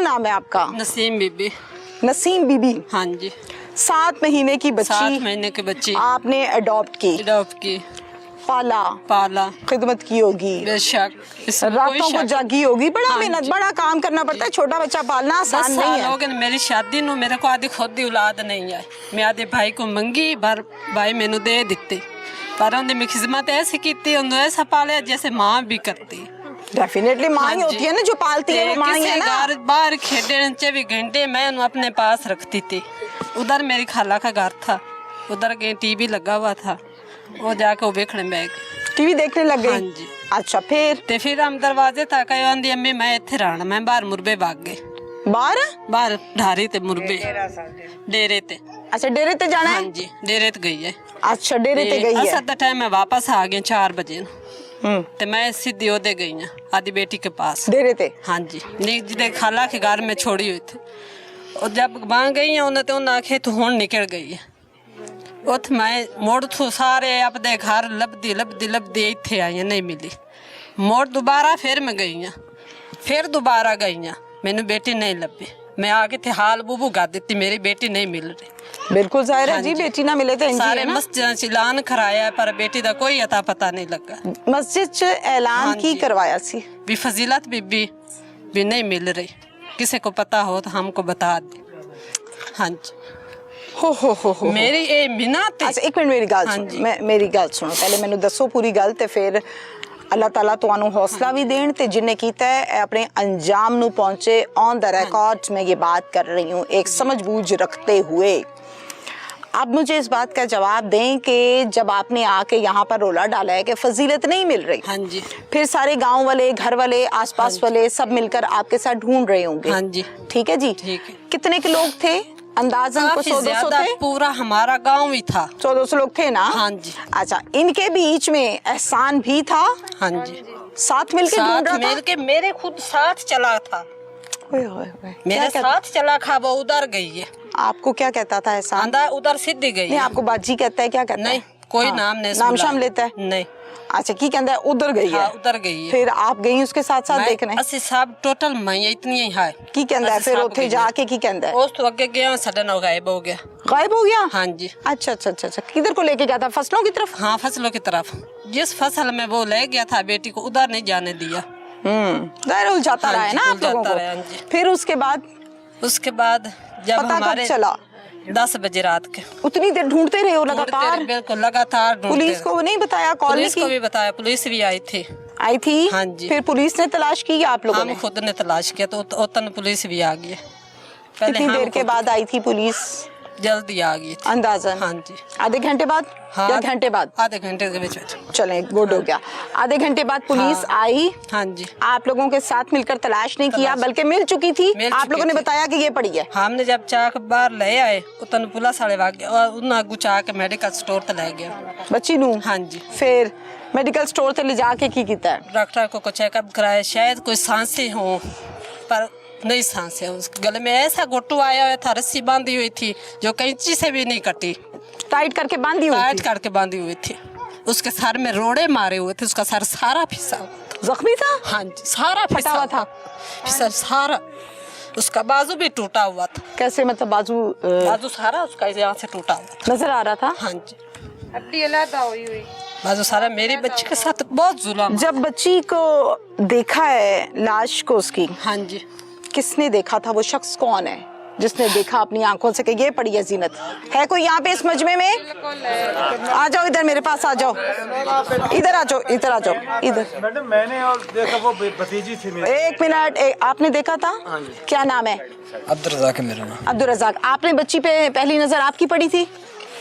नाम है आपका? नसीम बीबी। नसीम बीबी। हाँ जी। 7 महीने की बच्ची 7 महीने की बच्ची आपने अडॉप्ट की, पाला, खिदमत की होगी, बेशक रातों को जागी होगी, बड़ा मेहनत, बड़ा काम करना पड़ता है। छोटा बच्चा पालना आसान नहीं है। हो गए मेरी शादी नु, मेरे को आधी खुद दी औलाद नहीं है। मैं आधे भाई को मंगी, पर भाई मैनू दे दिते, पर उन्हें मैं खिदमत ऐसी की, उन्हें ऐसा पाले जैसे माँ भी करती। डेफिनेटली माँ ही होती है ना, जो पालती है वो माँ ही है ना। बाहर खेलने 24 घंटे मैं उन्हें अपने पास रखती थी। उधर मेरी खाला का घर था, उधर गए टीवी लगा हुआ था, वो जाके वो देखने बैग टीवी देखने लग गई। हाँ जी। अच्छा, फिर हम दरवाजे तक आए, आंदी अम्मी मैं इत्थे रहना, मैं बाहर मुरबे भाग गए। बाहर ढारी ते मुरबे डेरे ते। अच्छा, डेरे ते जाना है? हाँ जी, डेरे ते गई है। अच्छा, डेरे ते गई है। असर दा टाइम मैं वापस आ गई 4 बजे ते मैं सीधी ओदे गई हूँ आदि बेटी के पास डेरे ते। हाँ जी, जिदे खाला के घर में छोड़ी हुई थी। और जब वहाँ गई है उन्हें तो उन्हें आखे तू हुण निकल गई है। उत मैं मोड़ थू सारे अपने घर लभदी इत्थे आई, नहीं मिली। मोड़ दोबारा फिर मैं गई हूँ, फिर दोबारा गई हूँ, मैनू बेटी नहीं लभी। मैं आके थे हाल बूबू गा दी, मेरी बेटी नहीं मिल रही। बिल्कुल जाहिर है जी, बेटी ना मिले तो सारे मस्जिद ऐलान कराया है, पर बेटी का कोई अता पता नहीं लगा। मस्जिद ऐलान की करवाया सी भी फजीलत बीबी भी नहीं मिल रही, किसी को पता हो तो हमको बता दे। हाँ जी। हो मेरी ये मिन्नत। अच्छा, एक मिनट मेरी गल सुनो, मेरी गल सुनो, पहले मैनू दसो पूरी गल, ते फिर अल्लाह ताला तुहानू हौसला भी देन, ते जिन्हें कीता है अपने अंजाम नू पहुंचे। ऑन द रिकॉर्ड मैं ये बात कर रही हूँ एक समझ बूझ रखते हुए। अब मुझे इस बात का जवाब दें कि जब आपने आके यहाँ पर रोला डाला है कि फजीलत नहीं मिल रही, हाँ जी, फिर सारे गांव वाले, घर वाले, आसपास वाले सब मिलकर आपके साथ ढूंढ रहे होंगे। हाँ जी, ठीक है जी। ठीक है। कितने के लोग थे अंदाजन? 100-200 थे? पूरा हमारा गांव ही था। 100-200 लोग थे ना? हाँ जी। अच्छा, इनके बीच में एहसान भी था? हाँ जी, साथ मिलके ढूंढ रहा था? मिलके मेरे खुद साथ चला था। मेरे साथ चला खा, वो उधर गई है। आपको क्या कहता था एहसान? उधर सीधी गई। नहीं, आपको बाजी कहता है, क्या कहता है? नहीं, कोई नाम नहीं, नाम शाम लेता है? नहीं। अच्छा, की कहता है उधर गई है? उधर गई है। फिर आप गई उसके साथ साथ देखने? असि सब टोटल मैं इतनी ही है। की कहता है फिर उठे जाके की कहता है? उस तो आगे गया, सडन गायब हो गया। गायब हो गया? हाँ जी। अच्छा अच्छा अच्छा अच्छा, किधर को लेके गया था? फसलों की तरफ? हाँ, फसलों की तरफ। जिस फसल में वो ले गया था बेटी को, उधर नहीं जाने दिया। दायरा उलझाता रहा है ना आप लोगों को। फिर उसके बाद जब हमारे चला 10 बजे रात के, उतनी देर ढूंढते रहे हो लगातार? बिल्कुल लगातार। पुलिस को नहीं बताया? पुलिस को भी बताया, पुलिस भी आई थी। हाँ जी। फिर पुलिस ने तलाश की या आप लोगों ने? हम खुद ने तलाश किया, तो उतन पुलिस भी आ गई। कितनी देर के बाद आई थी पुलिस? जल्दी आ गई थी अंदाजन। हाँ जी। आधे घंटे बाद? हाँ, या घंटे बाद? आधे घंटे के बीच। चलें, गुड हो गया। आधे घंटे बाद पुलिस आई। हाँ जी। आप लोगों के साथ मिलकर तलाश नहीं किया, बल्कि मिल चुकी थी? आप लोगों ने बताया कि ये पड़ी है? हमने जब चाक बाहर ले आए, उतन पुलिस वाले भाग गए, उन आगू चाक मेडिकल स्टोर तक ले गया बच्ची नू। हाँ जी। फिर मेडिकल स्टोर से ले जाके की कीता है? डॉक्टर को चेकअप कराया, शायद कोई सांसें हो, पर नहीं सांसें। उसके गले में ऐसा घुट्टू आया हुआ था, रस्सी बांधी हुई थी जो कैंची से भी नहीं कटी। टाइट करके बांधी हुई? टाइट करके बांधी हुई थी। उसके सर में रोड़े मारे हुए थे, उसका सर सारा फिसा जख्मी था? हाँ जी, सारा फटा हुआ था सर सारा। उसका बाजू भी टूटा हुआ था। कैसे मतलब? बाजू सारा उसका यहाँ से टूटा हुआ नजर आ रहा था? हाँ जी, हड्डी अलग हुई बाजू सारा। मेरी बच्ची के साथ बहुत जुल्म। जब बच्ची को देखा है, लाश को उसकी, हाँ जी, किसने देखा था? वो शख्स कौन है जिसने देखा अपनी आंखों से कि ये पड़ी है जीनत? है कोई यहाँ पे इस मजमे में? आ जाओ इधर, मेरे पास आ जाओ, इधर आ जाओ, इधर आ जाओ, इधर। मैडम मैंने और देखा, वो भतीजी थी मेरी। एक मिनट, आपने देखा था? क्या नाम है? अब्दुल रज़ाक है मेरा नाम। अब्दुल रज़ाक। आपने बच्ची पे पहली नजर आपकी पड़ी थी?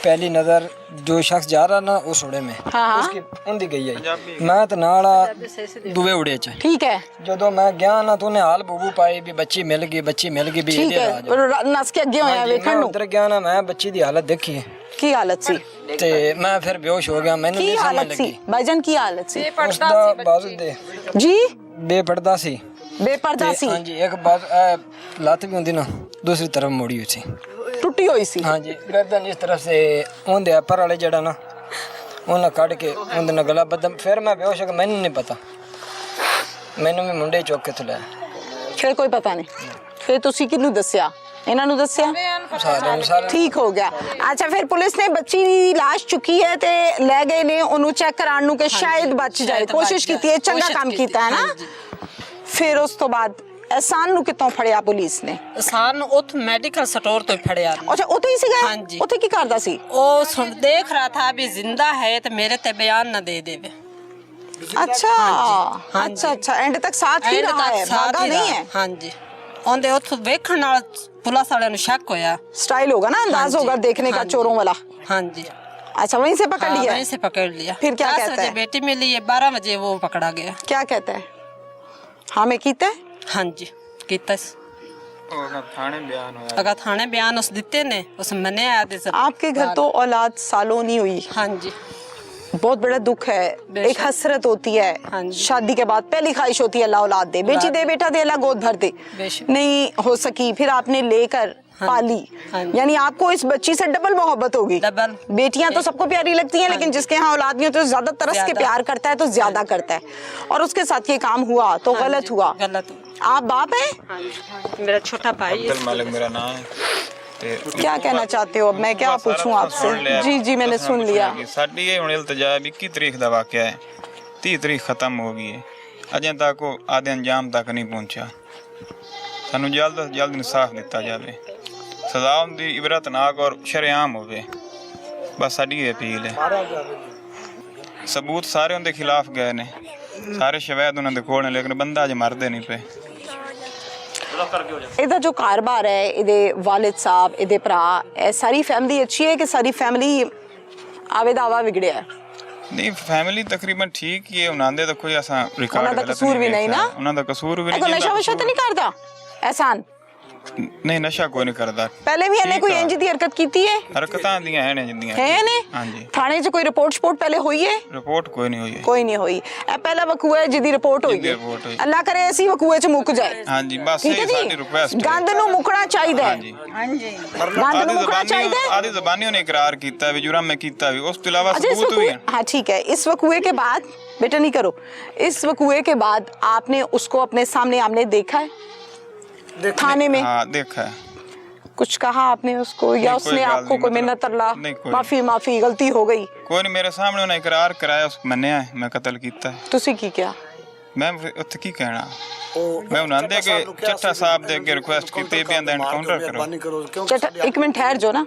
पहली नज़र जो शख्स जा रहा ना उस उड़े में, हाँ। उसकी उंदी गई है। मैं तो नाला दुवे उड़े च। ठीक है। जो मैं गया ना, तूने हाल बूबू पाई भी बच्ची मिल गई भी। ठीक है, नस के अगे होया वेखण नूं। उधर गया ना, मैं बच्ची दी हालत देखी है। की हालत सी? ते मैं फिर बेहोश हो गया, मैंने नहीं समझ लगी। भाईजान की हालत सी? उसदा बाजू दे जी बेपर्दा सी। बेपर्दा सी? हां जी, एक बात लात भी होंदी ना, दूसरी तरफ मोड़ी हुई सी, टूटी हुई सी। हाँ जी, गर्दन इस तरफ से ओंदे अपर वाले जड़ा ना, उन्हें काट के उन्हें ना गला बदम। फिर मैं बेहोश हो गया, मैंने नहीं पता, मैंने भी मुंडे चौक के तुलाया। फिर कोई पता नहीं? ਫਿਰ ਤੁਸੀਂ ਕਿਹਨੂੰ ਦੱਸਿਆ? ਇਹਨਾਂ ਨੂੰ ਦੱਸਿਆ? ਸਾਰਿਆਂ ਨੂੰ ਸਾਰਿਆਂ ਠੀਕ ਹੋ ਗਿਆ। ਅੱਛਾ, ਫਿਰ ਪੁਲਿਸ ਨੇ ਬੱਚੀ ਦੀ ਲਾਸ਼ ਚੁੱਕੀ ਹੈ ਤੇ ਲੈ ਗਏ ਨੇ ਉਹਨੂੰ ਚੈੱਕ ਕਰਾਉਣ ਨੂੰ ਕਿ ਸ਼ਾਇਦ ਬਚ ਜਾਏ, ਕੋਸ਼ਿਸ਼ ਕੀਤੀ ਹੈ, ਚੰਗਾ ਕੰਮ ਕੀਤਾ ਹੈ ਨਾ। ਫਿਰ ਉਸ ਤੋਂ ਬਾਅਦ ਅਹਿਸਾਨ ਨੂੰ ਕਿੱਥੋਂ ਫੜਿਆ ਪੁਲਿਸ ਨੇ? ਸਾਨੂੰ ਉੱਥੇ ਮੈਡੀਕਲ ਸਟੋਰ ਤੋਂ ਫੜਿਆ। ਅੱਛਾ, ਉੱਥੇ ਹੀ ਸੀਗਾ? ਹਾਂਜੀ। ਉੱਥੇ ਕੀ ਕਰਦਾ ਸੀ? ਉਹ ਦੇਖ ਰਹਾ ਥਾ ਵੀ ਜ਼ਿੰਦਾ ਹੈ ਤੇ ਮੇਰੇ ਤੇ ਬਿਆਨ ਨਾ ਦੇ ਦੇਵੇ। अच्छा अच्छा अच्छा, एंड तक साथ ही रहा है, भागा नहीं है? ਹਾਂਜੀ, ਉਹਦੇ ਉੱਥੋਂ ਵੇਖਣ ਨਾਲ ਪੁਲਿਸ ਵਾਲਿਆਂ ਨੂੰ ਸ਼ੱਕ ਹੋਇਆ। स्टाइल होगा ना, अंदाज होगा देखने का चोरों वाला। ਹਾਂਜੀ, अच्छा, वहीं से पकड़ लिया? वहीं से पकड़ लिया। फिर क्या 10 कहता बजे है? बेटी मिली है, 12 बजे वो पकड़ा गया। क्या कहता है? हाँ मैं कीता है? ਹਾਂਜੀ ਕੀਤਾ ਉਹ ਥਾਣੇ ਬਿਆਨ ਹੋਇਆ। ਅਗਾ ਥਾਣੇ ਬਿਆਨ ਉਸ ਦਿੱਤੇ ਨੇ, ਉਸ ਮੰਨਿਆ ਆਦੇ सब। आपके घर तो औलाद सालों नहीं हुई, ਹਾਂਜੀ, बहुत बड़ा दुख है, बेशक। एक हसरत होती है, हाँ जी। शादी के बाद पहली ख्वाहिश होती है अल्लाह औलाद दे, बेटी दे, बेटा दे, अल्लाह गोद भर दे, बेशक। नहीं हो सकी, फिर आपने लेकर हाँ पाली, हाँ जी। यानी आपको इस बच्ची से डबल मोहब्बत होगी। डबल। बेटियां तो सबको प्यारी लगती हैं, लेकिन जिसके यहाँ औलाद नहीं होती तो ज्यादा तरस के ज्यादा। प्यार करता है, तो ज्यादा करता है, और उसके साथ ये काम हुआ तो गलत हुआ। गलत। आप बाप हैं? मेरा छोटा भाई अब्दुल मालिक मेरा नाम है। क्या कहना चाहते हो? अब मैं क्या पूछूं आपसे? जी जी, मैंने सुन लिया। ਸਾਡੀ ਇਹ ਹੁਣ ਇਲਤਜਾ 21 ਤਰੀਕ ਦਾ ਵਾਕਿਆ ਹੈ, 30 ਤਰੀਕ ਖਤਮ ਹੋ ਗਈ ਹੈ, ਅਜੇ ਤੱਕ ਉਹ ਆਦੇ ਅੰਜਾਮ ਤੱਕ ਨਹੀਂ ਪਹੁੰਚਿਆ। ਸਾਨੂੰ ਜਲਦ ਤੋਂ ਜਲਦ ਇਨਸਾਫ ਦਿੱਤਾ ਜਾਵੇ, ਸਜ਼ਾ ਦੀ ਇਬਰਤਨਾਕ ਔਰ ਸ਼ਰੇਆਮ ਹੋਵੇ, ਬਸ ਸਾਡੀ ਇਹ ਅਪੀਲ ਹੈ। ਸਬੂਤ ਸਾਰੇ ਉਹਦੇ ਖਿਲਾਫ ਗਏ ਨੇ, ਸਾਰੇ ਸ਼ਵਾਇਦ ਉਹਨਾਂ ਦੇ ਕੋਲ ਨੇ, ਲੇਕਿਨ ਬੰਦਾ ਅਜੇ ਮਰਦੇ ਨਹੀਂ ਪਏ। ਇਹਦਾ ਜੋ ਕਾਰੋਬਾਰ ਹੈ, ਇਹਦੇ ਵਾਲਿਦ ਸਾਹਿਬ, ਇਹਦੇ ਭਰਾ, ਇਹ ਸਾਰੀ ਫੈਮਿਲੀ ਅੱਛੀ ਹੈ ਕਿ ਸਾਰੀ ਫੈਮਿਲੀ ਆਵੇ ਦਾਵਾ ਵਿਗੜਿਆ ਹੈ? ਨਹੀਂ, ਫੈਮਿਲੀ ਤਕਰੀਬਨ ਠੀਕ ਹੀ ਹੈ, ਉਹਨਾਂ ਦੇ ਤਾਂ ਕੋਈ ਐਸਾ ਰਿਕਾਰਡ ਉਹਨਾਂ ਦਾ ਕਸੂਰ ਵੀ ਨਹੀਂ ਨਾ? ਉਹਨਾਂ ਦਾ ਕਸੂਰ ਵੀ ਇਹ ਕੋਈ ਨਹੀਂ। ਨਸ਼ਾ ਵਸ਼ਾ ਤਾਂ ਨਹੀਂ ਕਰਦਾ ਅਹਿਸਾਨ? ਨਹੀਂ, ਨਸ਼ਾ ਕੋਈ ਨਹੀਂ ਕਰਦਾ। ਪਹਿਲੇ ਵੀ ਇਹਨੇ ਕੋਈ ਇੰਜ ਦੀ ਹਰਕਤ ਕੀਤੀ ਹੈ? ਹਰਕਤਾਂ ਦੀਆਂ ਹੈ ਨੇ ਜਿੰਦੀਆਂ ਹੈ ਨੇ? ਹਾਂਜੀ। ਥਾਣੇ 'ਚ ਕੋਈ ਰਿਪੋਰਟ ਸਪੋਰਟ ਪਹਿਲੇ ਹੋਈ ਹੈ? ਰਿਪੋਰਟ ਕੋਈ ਨਹੀਂ ਹੋਈ ਹੈ। ਕੋਈ ਨਹੀਂ ਹੋਈ। ਇਹ ਪਹਿਲਾ ਵਕੂਆ ਹੈ ਜਿਹਦੀ ਰਿਪੋਰਟ ਹੋਈ ਜਿਹਦੀ ਹੈ। ਰਿਪੋਰਟ ਹੋਈ। ਅੱਲਾ ਕਰੇ ਐਸੀ ਵਕੂਏ 'ਚ ਮੁੱਕ ਜਾਏ। ਹਾਂਜੀ, ਬਸ ਠੀਕ ਹੈ ਇਹ ਸਾਡੀ ਜੀ, ਰਿਕੁਐਸਟ ਹੈ। ਗੰਦ ਨੂੰ ਮੁੱਕਣਾ ਚਾਹੀਦਾ ਹੈ। ਹਾਂਜੀ, ਗੰਦ ਨੂੰ ਮੁੱਕਣਾ ਚਾਹੀਦਾ है। ਆਦੀ ਜ਼ਬਾਨੀ ਨੇ ਇਕਰਾਰ ਕੀਤਾ ਵੀ ਜੁਰਮ ਮੈਂ ਕੀਤਾ ਵੀ, ਉਸ ਤੋਂ ਇਲਾਵਾ अच्छा, इस ਸਬੂਤ ਵੀ वकूए, ਹੈ। हाँ ठीक है, इस वकूए के बाद बेटा नहीं करो, इस वकूए के बाद आपने उसको अपने सामने आमने देखा है थाने में? हाँ, देखा है। कुछ कहा आपने उसको या नहीं, कोई उसने गाल आपको नहीं, कोई मतलब- मिन्नत अल्लाह, नहीं, कोई माफी माफी गलती हो गई? ਕੋਈ ਨਹੀਂ, ਮੇਰੇ ਸਾਹਮਣੇ ਉਹਨੇ ਇਕਰਾਰ ਕਰਾਇਆ, ਉਸ ਮੰਨਿਆ ਹੈ, ਮੈਂ ਕਤਲ ਕੀਤਾ ਹੈ। तुसी की क्या? ਮੈਂ ਫਿਰ ਉੱਥੇ ਕੀ ਕਹਿਣਾ? ਮੈਂ ਉਹਨਾਂ ਦੇ ਕਿ ਚੱਟਾ ਸਾਹਿਬ ਦੇ ਅੱਗੇ ਰਿਕੁਐਸਟ ਕੀਤੀ ਵੀ ਇਹਦਾ ਐਨਕਾਊਂਟਰ ਕਰੋ। चटा एक मिनट ठहर जो ना।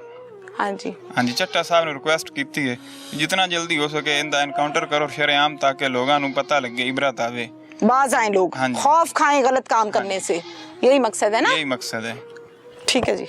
हाँ जी, ਹਾਂਜੀ, ਚੱਟਾ ਸਾਹਿਬ ਨੇ ਰਿਕੁਐਸਟ ਕੀਤੀ ਹੈ ਜਿਤਨਾ ਜਲਦੀ ਹੋ ਸਕੇ ਇਹਦਾ ਐਨਕਾਊਂਟਰ ਕਰੋ ਸ਼ਰੇਆਮ, ਤਾਂ ਕਿ ਲੋਕਾਂ ਨੂੰ ਪਤਾ ਲੱਗੇ, ਇਬਰਤ ਆਵੇ, बाज आए लोग, हाँ जी। खौफ खाएं गलत काम करने से, यही मकसद है ना? यही मकसद है। ठीक है जी।